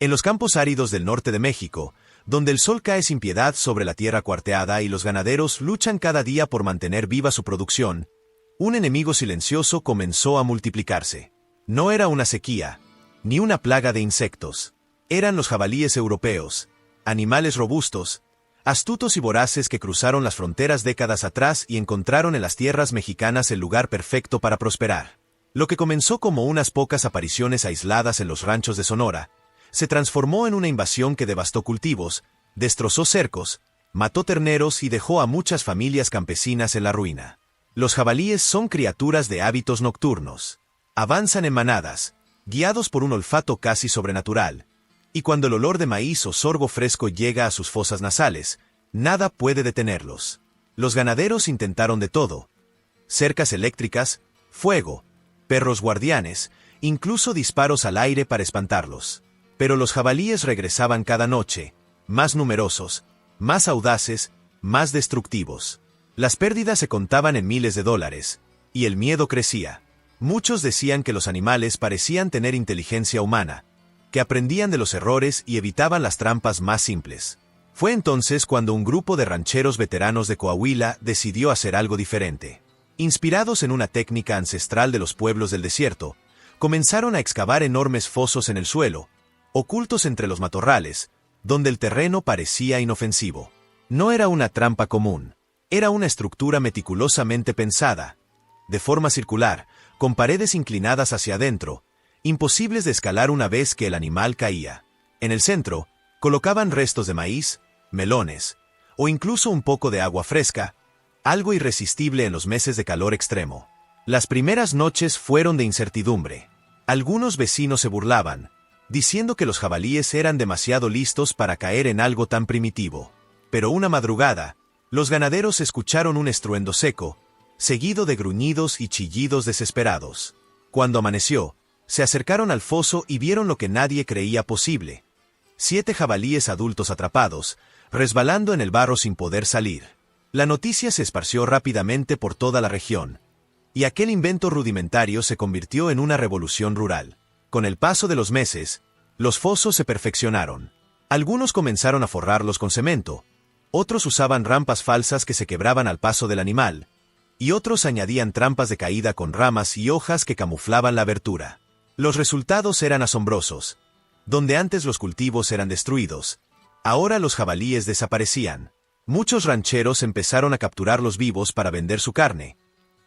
En los campos áridos del norte de México, donde el sol cae sin piedad sobre la tierra cuarteada y los ganaderos luchan cada día por mantener viva su producción, un enemigo silencioso comenzó a multiplicarse. No era una sequía, ni una plaga de insectos. Eran los jabalíes europeos, animales robustos, astutos y voraces que cruzaron las fronteras décadas atrás y encontraron en las tierras mexicanas el lugar perfecto para prosperar. Lo que comenzó como unas pocas apariciones aisladas en los ranchos de Sonora, se transformó en una invasión que devastó cultivos, destrozó cercos, mató terneros y dejó a muchas familias campesinas en la ruina. Los jabalíes son criaturas de hábitos nocturnos. Avanzan en manadas, guiados por un olfato casi sobrenatural, y cuando el olor de maíz o sorgo fresco llega a sus fosas nasales, nada puede detenerlos. Los ganaderos intentaron de todo: cercas eléctricas, fuego, perros guardianes, incluso disparos al aire para espantarlos. Pero los jabalíes regresaban cada noche, más numerosos, más audaces, más destructivos. Las pérdidas se contaban en miles de dólares, y el miedo crecía. Muchos decían que los animales parecían tener inteligencia humana, que aprendían de los errores y evitaban las trampas más simples. Fue entonces cuando un grupo de rancheros veteranos de Coahuila decidió hacer algo diferente. Inspirados en una técnica ancestral de los pueblos del desierto, comenzaron a excavar enormes fosos en el suelo, ocultos entre los matorrales, donde el terreno parecía inofensivo. No era una trampa común, era una estructura meticulosamente pensada, de forma circular, con paredes inclinadas hacia adentro, imposibles de escalar una vez que el animal caía. En el centro, colocaban restos de maíz, melones, o incluso un poco de agua fresca, algo irresistible en los meses de calor extremo. Las primeras noches fueron de incertidumbre. Algunos vecinos se burlaban, diciendo que los jabalíes eran demasiado listos para caer en algo tan primitivo. Pero una madrugada, los ganaderos escucharon un estruendo seco, seguido de gruñidos y chillidos desesperados. Cuando amaneció, se acercaron al foso y vieron lo que nadie creía posible: 7 jabalíes adultos atrapados, resbalando en el barro sin poder salir. La noticia se esparció rápidamente por toda la región, y aquel invento rudimentario se convirtió en una revolución rural. Con el paso de los meses, los fosos se perfeccionaron. Algunos comenzaron a forrarlos con cemento, otros usaban rampas falsas que se quebraban al paso del animal, y otros añadían trampas de caída con ramas y hojas que camuflaban la abertura. Los resultados eran asombrosos. Donde antes los cultivos eran destruidos, ahora los jabalíes desaparecían. Muchos rancheros empezaron a capturarlos vivos para vender su carne,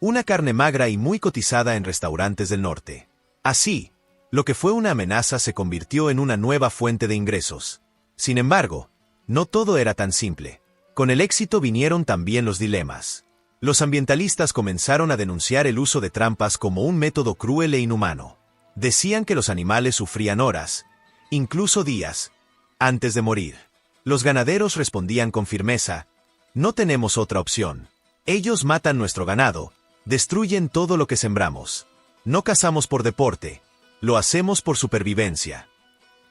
una carne magra y muy cotizada en restaurantes del norte. Así, lo que fue una amenaza se convirtió en una nueva fuente de ingresos. Sin embargo, no todo era tan simple. Con el éxito vinieron también los dilemas. Los ambientalistas comenzaron a denunciar el uso de trampas como un método cruel e inhumano. Decían que los animales sufrían horas, incluso días, antes de morir. Los ganaderos respondían con firmeza: no tenemos otra opción. Ellos matan nuestro ganado, destruyen todo lo que sembramos. No cazamos por deporte, lo hacemos por supervivencia.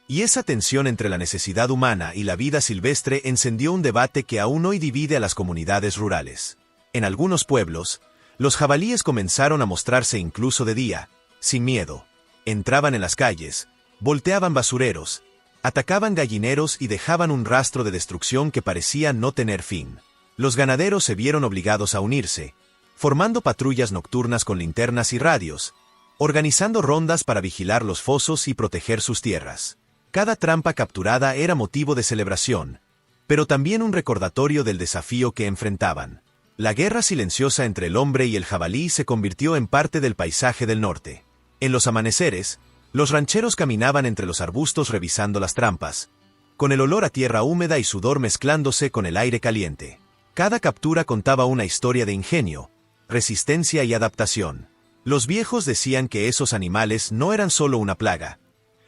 Y esa tensión entre la necesidad humana y la vida silvestre encendió un debate que aún hoy divide a las comunidades rurales. En algunos pueblos, los jabalíes comenzaron a mostrarse incluso de día, sin miedo. Entraban en las calles, volteaban basureros, atacaban gallineros y dejaban un rastro de destrucción que parecía no tener fin. Los ganaderos se vieron obligados a unirse, formando patrullas nocturnas con linternas y radios, organizando rondas para vigilar los fosos y proteger sus tierras. Cada trampa capturada era motivo de celebración, pero también un recordatorio del desafío que enfrentaban. La guerra silenciosa entre el hombre y el jabalí se convirtió en parte del paisaje del norte. En los amaneceres, los rancheros caminaban entre los arbustos revisando las trampas, con el olor a tierra húmeda y sudor mezclándose con el aire caliente. Cada captura contaba una historia de ingenio, resistencia y adaptación. Los viejos decían que esos animales no eran solo una plaga,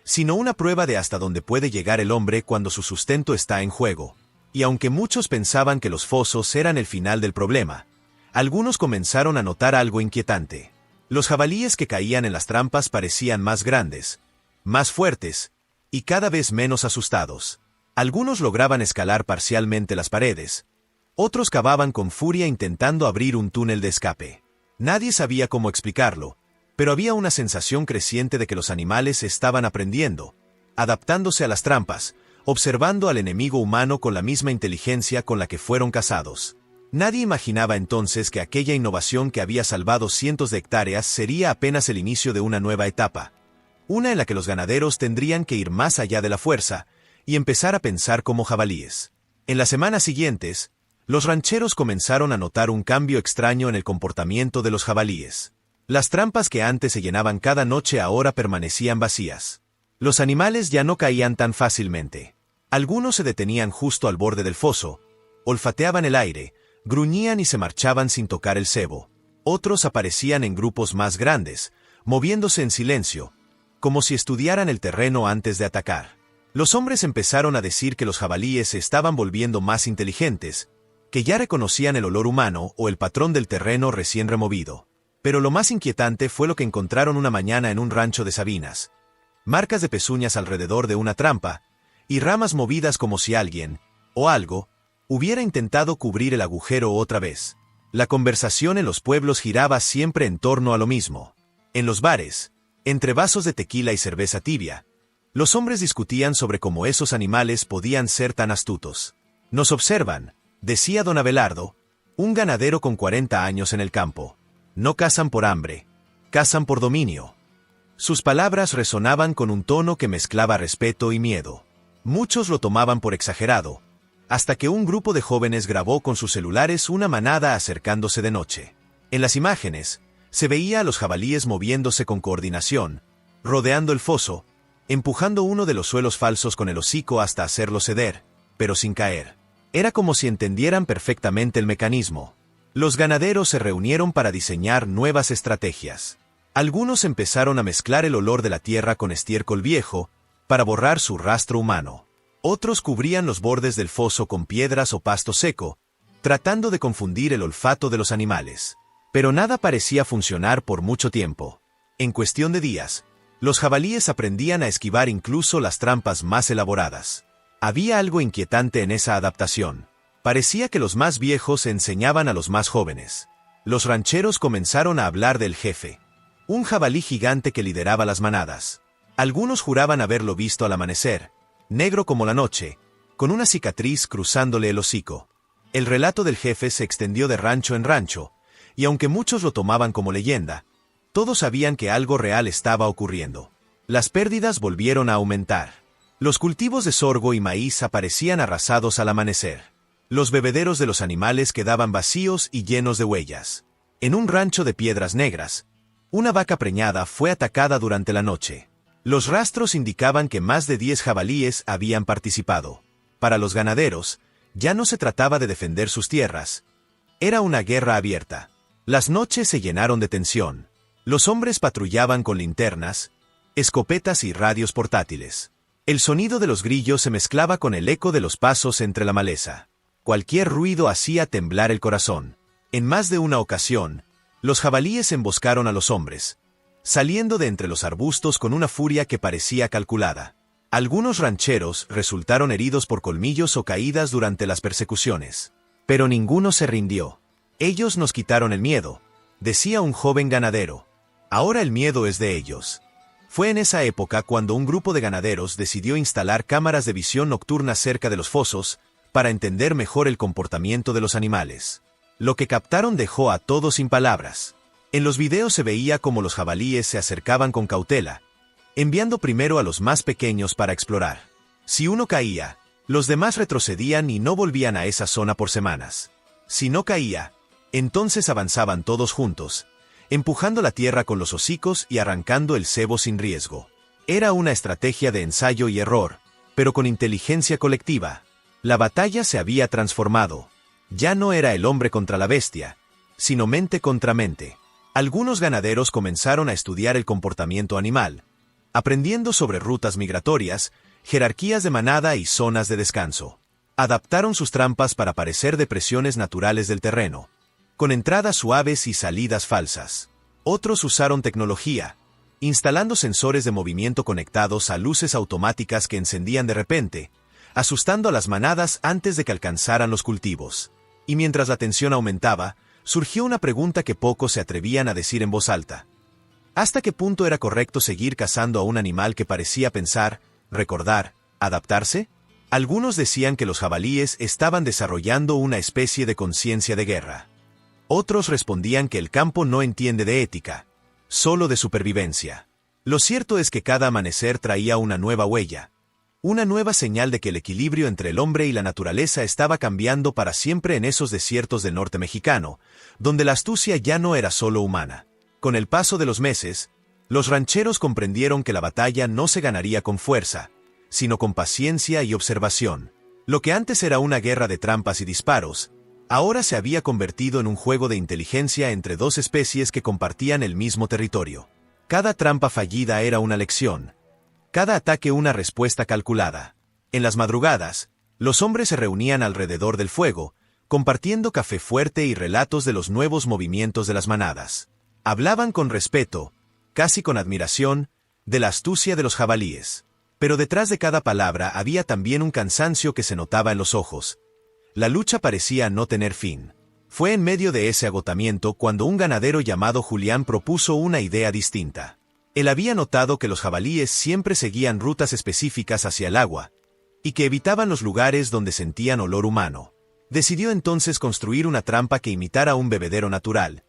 sino una prueba de hasta dónde puede llegar el hombre cuando su sustento está en juego. Y aunque muchos pensaban que los fosos eran el final del problema, algunos comenzaron a notar algo inquietante. Los jabalíes que caían en las trampas parecían más grandes, más fuertes, y cada vez menos asustados. Algunos lograban escalar parcialmente las paredes, otros cavaban con furia intentando abrir un túnel de escape. Nadie sabía cómo explicarlo, pero había una sensación creciente de que los animales estaban aprendiendo, adaptándose a las trampas, observando al enemigo humano con la misma inteligencia con la que fueron cazados. Nadie imaginaba entonces que aquella innovación que había salvado cientos de hectáreas sería apenas el inicio de una nueva etapa. Una en la que los ganaderos tendrían que ir más allá de la fuerza y empezar a pensar como jabalíes. En las semanas siguientes, los rancheros comenzaron a notar un cambio extraño en el comportamiento de los jabalíes. Las trampas que antes se llenaban cada noche ahora permanecían vacías. Los animales ya no caían tan fácilmente. Algunos se detenían justo al borde del foso, olfateaban el aire, gruñían y se marchaban sin tocar el cebo. Otros aparecían en grupos más grandes, moviéndose en silencio, como si estudiaran el terreno antes de atacar. Los hombres empezaron a decir que los jabalíes se estaban volviendo más inteligentes, que ya reconocían el olor humano o el patrón del terreno recién removido. Pero lo más inquietante fue lo que encontraron una mañana en un rancho de Sabinas. Marcas de pezuñas alrededor de una trampa, y ramas movidas como si alguien, o algo, hubiera intentado cubrir el agujero otra vez. La conversación en los pueblos giraba siempre en torno a lo mismo. En los bares, entre vasos de tequila y cerveza tibia, los hombres discutían sobre cómo esos animales podían ser tan astutos. Nos observan, decía don Abelardo, un ganadero con 40 años en el campo. No cazan por hambre, cazan por dominio. Sus palabras resonaban con un tono que mezclaba respeto y miedo. Muchos lo tomaban por exagerado, hasta que un grupo de jóvenes grabó con sus celulares una manada acercándose de noche. En las imágenes, se veía a los jabalíes moviéndose con coordinación, rodeando el foso, empujando uno de los suelos falsos con el hocico hasta hacerlo ceder, pero sin caer. Era como si entendieran perfectamente el mecanismo. Los ganaderos se reunieron para diseñar nuevas estrategias. Algunos empezaron a mezclar el olor de la tierra con estiércol viejo, para borrar su rastro humano. Otros cubrían los bordes del foso con piedras o pasto seco, tratando de confundir el olfato de los animales. Pero nada parecía funcionar por mucho tiempo. En cuestión de días, los jabalíes aprendían a esquivar incluso las trampas más elaboradas. Había algo inquietante en esa adaptación. Parecía que los más viejos enseñaban a los más jóvenes. Los rancheros comenzaron a hablar del jefe, un jabalí gigante que lideraba las manadas. Algunos juraban haberlo visto al amanecer, negro como la noche, con una cicatriz cruzándole el hocico. El relato del jefe se extendió de rancho en rancho, y aunque muchos lo tomaban como leyenda, todos sabían que algo real estaba ocurriendo. Las pérdidas volvieron a aumentar. Los cultivos de sorgo y maíz aparecían arrasados al amanecer. Los bebederos de los animales quedaban vacíos y llenos de huellas. En un rancho de Piedras Negras, una vaca preñada fue atacada durante la noche. Los rastros indicaban que más de 10 jabalíes habían participado. Para los ganaderos, ya no se trataba de defender sus tierras. Era una guerra abierta. Las noches se llenaron de tensión. Los hombres patrullaban con linternas, escopetas y radios portátiles. El sonido de los grillos se mezclaba con el eco de los pasos entre la maleza. Cualquier ruido hacía temblar el corazón. En más de una ocasión, los jabalíes emboscaron a los hombres, saliendo de entre los arbustos con una furia que parecía calculada. Algunos rancheros resultaron heridos por colmillos o caídas durante las persecuciones. Pero ninguno se rindió. Ellos nos quitaron el miedo, decía un joven ganadero. Ahora el miedo es de ellos. Fue en esa época cuando un grupo de ganaderos decidió instalar cámaras de visión nocturna cerca de los fosos, para entender mejor el comportamiento de los animales. Lo que captaron dejó a todos sin palabras. En los videos se veía cómo los jabalíes se acercaban con cautela, enviando primero a los más pequeños para explorar. Si uno caía, los demás retrocedían y no volvían a esa zona por semanas. Si no caía, entonces avanzaban todos juntos, empujando la tierra con los hocicos y arrancando el cebo sin riesgo. Era una estrategia de ensayo y error, pero con inteligencia colectiva. La batalla se había transformado. Ya no era el hombre contra la bestia, sino mente contra mente. Algunos ganaderos comenzaron a estudiar el comportamiento animal, aprendiendo sobre rutas migratorias, jerarquías de manada y zonas de descanso. Adaptaron sus trampas para parecer depresiones naturales del terreno, con entradas suaves y salidas falsas. Otros usaron tecnología, instalando sensores de movimiento conectados a luces automáticas que encendían de repente, asustando a las manadas antes de que alcanzaran los cultivos. Y mientras la tensión aumentaba, surgió una pregunta que pocos se atrevían a decir en voz alta. ¿Hasta qué punto era correcto seguir cazando a un animal que parecía pensar, recordar, adaptarse? Algunos decían que los jabalíes estaban desarrollando una especie de conciencia de guerra. Otros respondían que el campo no entiende de ética, solo de supervivencia. Lo cierto es que cada amanecer traía una nueva huella, una nueva señal de que el equilibrio entre el hombre y la naturaleza estaba cambiando para siempre en esos desiertos del norte mexicano, donde la astucia ya no era solo humana. Con el paso de los meses, los rancheros comprendieron que la batalla no se ganaría con fuerza, sino con paciencia y observación. Lo que antes era una guerra de trampas y disparos, ahora se había convertido en un juego de inteligencia entre dos especies que compartían el mismo territorio. Cada trampa fallida era una lección, cada ataque una respuesta calculada. En las madrugadas, los hombres se reunían alrededor del fuego, compartiendo café fuerte y relatos de los nuevos movimientos de las manadas. Hablaban con respeto, casi con admiración, de la astucia de los jabalíes. Pero detrás de cada palabra había también un cansancio que se notaba en los ojos. La lucha parecía no tener fin. Fue en medio de ese agotamiento cuando un ganadero llamado Julián propuso una idea distinta. Él había notado que los jabalíes siempre seguían rutas específicas hacia el agua, y que evitaban los lugares donde sentían olor humano. Decidió entonces construir una trampa que imitara un bebedero natural,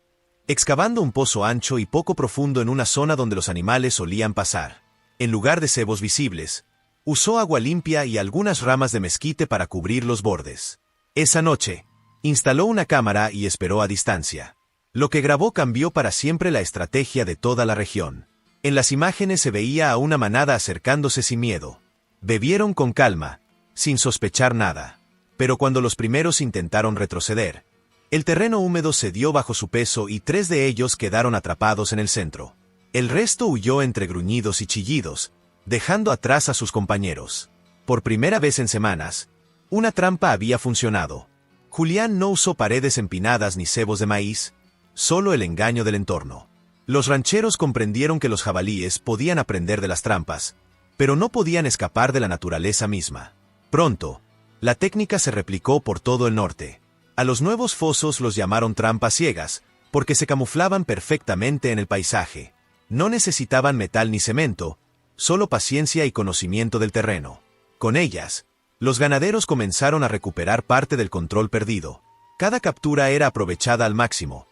excavando un pozo ancho y poco profundo en una zona donde los animales solían pasar. En lugar de cebos visibles, usó agua limpia y algunas ramas de mezquite para cubrir los bordes. Esa noche, instaló una cámara y esperó a distancia. Lo que grabó cambió para siempre la estrategia de toda la región. En las imágenes se veía a una manada acercándose sin miedo. Bebieron con calma, sin sospechar nada. Pero cuando los primeros intentaron retroceder, el terreno húmedo cedió bajo su peso y 3 de ellos quedaron atrapados en el centro. El resto huyó entre gruñidos y chillidos, dejando atrás a sus compañeros. Por primera vez en semanas, una trampa había funcionado. Julián no usó paredes empinadas ni cebos de maíz, solo el engaño del entorno. Los rancheros comprendieron que los jabalíes podían aprender de las trampas, pero no podían escapar de la naturaleza misma. Pronto, la técnica se replicó por todo el norte. A los nuevos fosos los llamaron trampas ciegas, porque se camuflaban perfectamente en el paisaje. No necesitaban metal ni cemento, solo paciencia y conocimiento del terreno. Con ellas, los ganaderos comenzaron a recuperar parte del control perdido. Cada captura era aprovechada al máximo.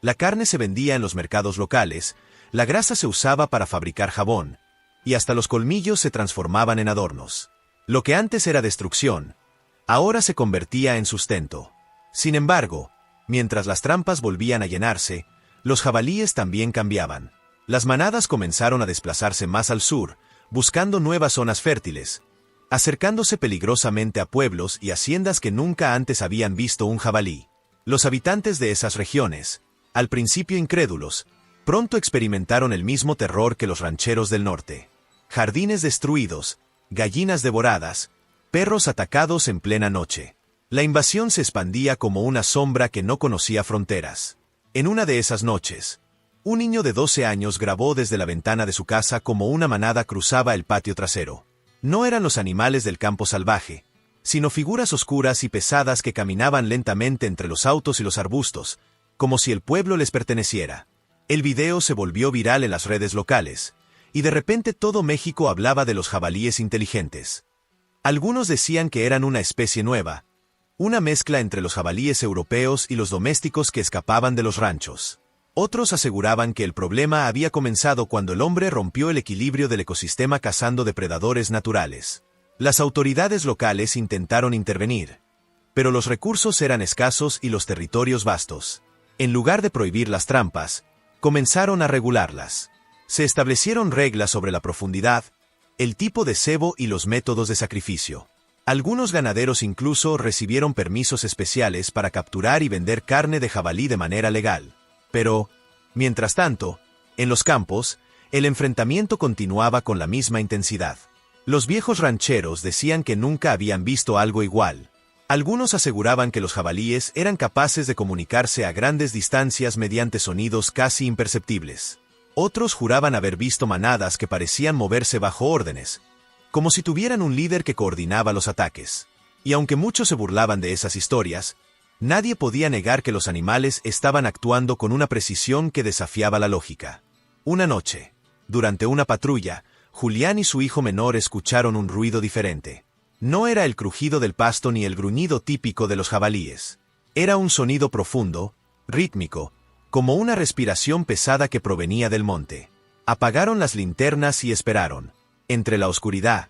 La carne se vendía en los mercados locales, la grasa se usaba para fabricar jabón, y hasta los colmillos se transformaban en adornos. Lo que antes era destrucción, ahora se convertía en sustento. Sin embargo, mientras las trampas volvían a llenarse, los jabalíes también cambiaban. Las manadas comenzaron a desplazarse más al sur, buscando nuevas zonas fértiles, acercándose peligrosamente a pueblos y haciendas que nunca antes habían visto un jabalí. Los habitantes de esas regiones, al principio incrédulos, pronto experimentaron el mismo terror que los rancheros del norte. Jardines destruidos, gallinas devoradas, perros atacados en plena noche. La invasión se expandía como una sombra que no conocía fronteras. En una de esas noches, un niño de 12 años grabó desde la ventana de su casa cómo una manada cruzaba el patio trasero. No eran los animales del campo salvaje, sino figuras oscuras y pesadas que caminaban lentamente entre los autos y los arbustos, como si el pueblo les perteneciera. El video se volvió viral en las redes locales, y de repente todo México hablaba de los jabalíes inteligentes. Algunos decían que eran una especie nueva, una mezcla entre los jabalíes europeos y los domésticos que escapaban de los ranchos. Otros aseguraban que el problema había comenzado cuando el hombre rompió el equilibrio del ecosistema cazando depredadores naturales. Las autoridades locales intentaron intervenir, pero los recursos eran escasos y los territorios vastos. En lugar de prohibir las trampas, comenzaron a regularlas. Se establecieron reglas sobre la profundidad, el tipo de cebo y los métodos de sacrificio. Algunos ganaderos incluso recibieron permisos especiales para capturar y vender carne de jabalí de manera legal. Pero, mientras tanto, en los campos, el enfrentamiento continuaba con la misma intensidad. Los viejos rancheros decían que nunca habían visto algo igual. Algunos aseguraban que los jabalíes eran capaces de comunicarse a grandes distancias mediante sonidos casi imperceptibles. Otros juraban haber visto manadas que parecían moverse bajo órdenes, como si tuvieran un líder que coordinaba los ataques. Y aunque muchos se burlaban de esas historias, nadie podía negar que los animales estaban actuando con una precisión que desafiaba la lógica. Una noche, durante una patrulla, Julián y su hijo menor escucharon un ruido diferente. No era el crujido del pasto ni el gruñido típico de los jabalíes. Era un sonido profundo, rítmico, como una respiración pesada que provenía del monte. Apagaron las linternas y esperaron. Entre la oscuridad,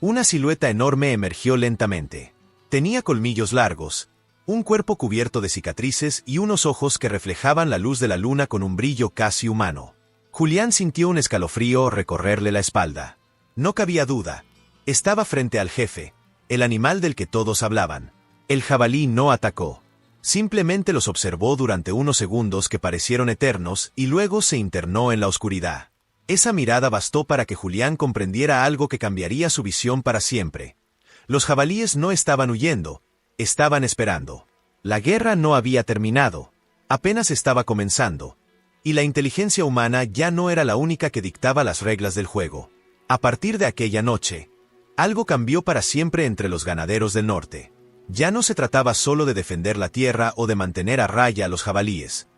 una silueta enorme emergió lentamente. Tenía colmillos largos, un cuerpo cubierto de cicatrices y unos ojos que reflejaban la luz de la luna con un brillo casi humano. Julián sintió un escalofrío recorrerle la espalda. No cabía duda. Estaba frente al jefe, el animal del que todos hablaban. El jabalí no atacó. Simplemente los observó durante unos segundos que parecieron eternos y luego se internó en la oscuridad. Esa mirada bastó para que Julián comprendiera algo que cambiaría su visión para siempre. Los jabalíes no estaban huyendo, estaban esperando. La guerra no había terminado, apenas estaba comenzando, y la inteligencia humana ya no era la única que dictaba las reglas del juego. A partir de aquella noche, algo cambió para siempre entre los ganaderos del norte. Ya no se trataba solo de defender la tierra o de mantener a raya a los jabalíes.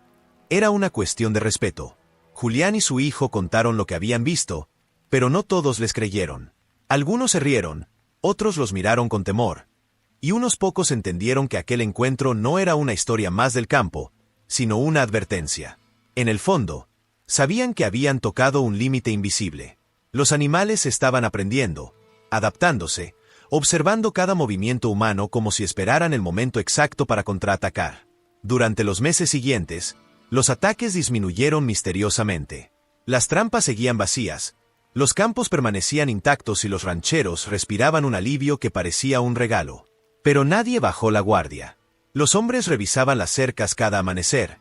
Era una cuestión de respeto. Julián y su hijo contaron lo que habían visto, pero no todos les creyeron. Algunos se rieron, otros los miraron con temor, y unos pocos entendieron que aquel encuentro no era una historia más del campo, sino una advertencia. En el fondo, sabían que habían tocado un límite invisible. Los animales estaban aprendiendo, adaptándose, observando cada movimiento humano como si esperaran el momento exacto para contraatacar. Durante los meses siguientes, los ataques disminuyeron misteriosamente. Las trampas seguían vacías, los campos permanecían intactos y los rancheros respiraban un alivio que parecía un regalo. Pero nadie bajó la guardia. Los hombres revisaban las cercas cada amanecer,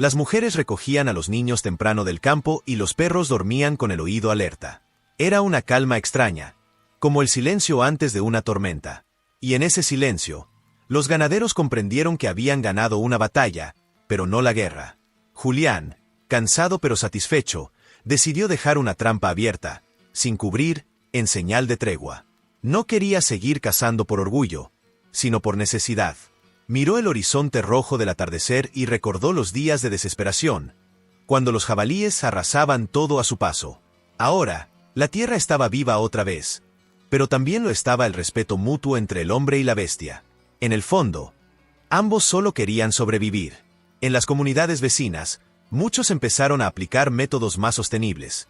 las mujeres recogían a los niños temprano del campo y los perros dormían con el oído alerta. Era una calma extraña, como el silencio antes de una tormenta. Y en ese silencio, los ganaderos comprendieron que habían ganado una batalla, pero no la guerra. Julián, cansado pero satisfecho, decidió dejar una trampa abierta, sin cubrir, en señal de tregua. No quería seguir cazando por orgullo, sino por necesidad. Miró el horizonte rojo del atardecer y recordó los días de desesperación, cuando los jabalíes arrasaban todo a su paso. Ahora, la tierra estaba viva otra vez, pero también lo estaba el respeto mutuo entre el hombre y la bestia. En el fondo, ambos solo querían sobrevivir. En las comunidades vecinas, muchos empezaron a aplicar métodos más sostenibles.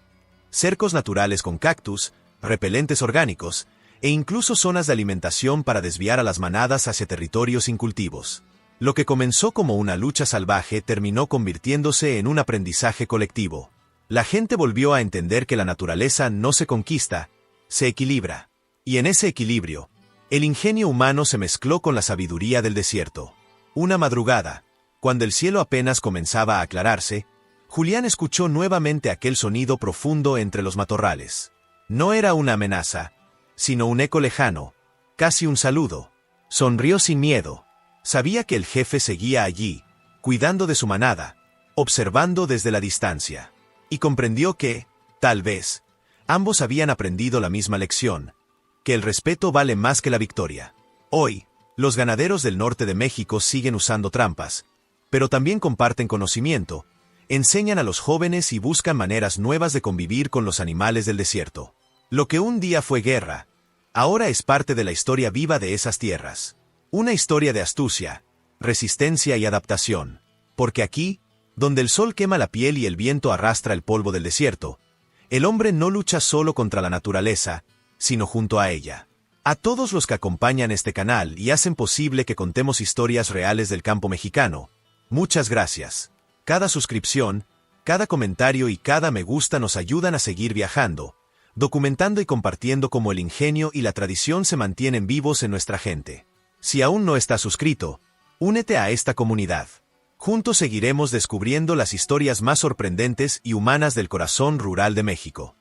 Cercos naturales con cactus, repelentes orgánicos, e incluso zonas de alimentación para desviar a las manadas hacia territorios sin cultivos. Lo que comenzó como una lucha salvaje terminó convirtiéndose en un aprendizaje colectivo. La gente volvió a entender que la naturaleza no se conquista, se equilibra. Y en ese equilibrio, el ingenio humano se mezcló con la sabiduría del desierto. Una madrugada, cuando el cielo apenas comenzaba a aclararse, Julián escuchó nuevamente aquel sonido profundo entre los matorrales. No era una amenaza, sino un eco lejano, casi un saludo. Sonrió sin miedo. Sabía que el jefe seguía allí, cuidando de su manada, observando desde la distancia. Y comprendió que, tal vez, ambos habían aprendido la misma lección, que el respeto vale más que la victoria. Hoy, los ganaderos del norte de México siguen usando trampas, pero también comparten conocimiento, enseñan a los jóvenes y buscan maneras nuevas de convivir con los animales del desierto. Lo que un día fue guerra, ahora es parte de la historia viva de esas tierras. Una historia de astucia, resistencia y adaptación. Porque aquí, donde el sol quema la piel y el viento arrastra el polvo del desierto, el hombre no lucha solo contra la naturaleza, sino junto a ella. A todos los que acompañan este canal y hacen posible que contemos historias reales del campo mexicano, muchas gracias. Cada suscripción, cada comentario y cada me gusta nos ayudan a seguir viajando, documentando y compartiendo cómo el ingenio y la tradición se mantienen vivos en nuestra gente. Si aún no estás suscrito, únete a esta comunidad. Juntos seguiremos descubriendo las historias más sorprendentes y humanas del corazón rural de México.